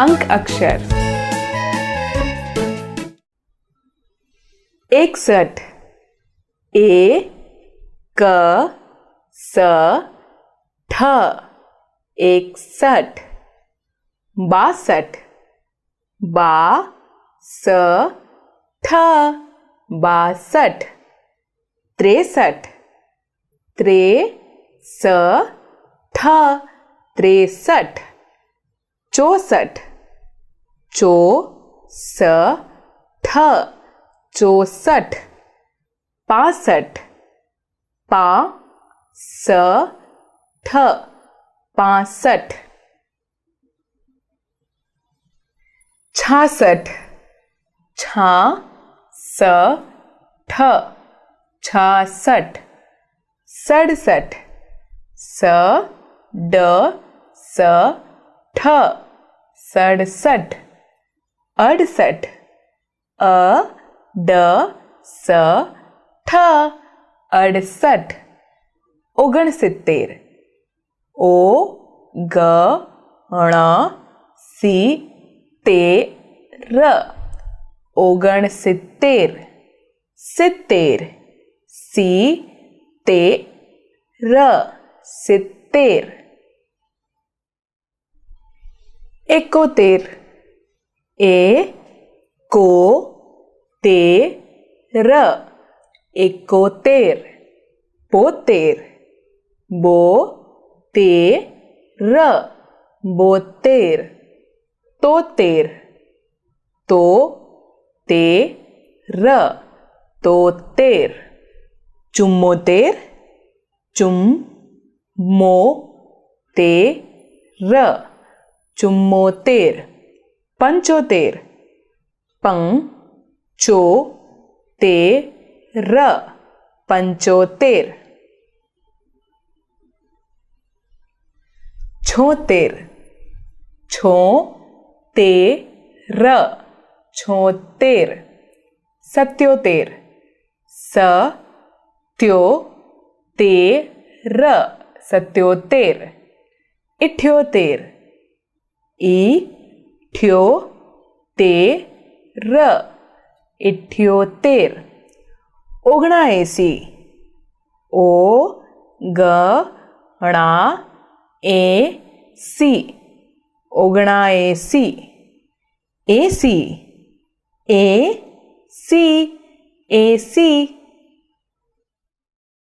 अंक अक्षर 61 ए क स ठ 61 62 बा स ठ 62 63 त्रे स ठ 63 64 चो स ठ 64 65 पा स ठ 65 66 छा स ठ 66 67 स ड स ठ 67 68 अ ड स ठ 68 69 ओ ग ण सि ते र 69 70 सी ते र 70 71 ए को ते र 71 72 बो ते र 72 73 तो ते र 73 74 चुम मो ते र 74 75 पंग चो ते र 75 76 छो ते र 76 77 स त्यो ते र 77 78 ई ठ्यो ते र 78 79 ओ ग णा ए सी 79 एसी ए सी एसी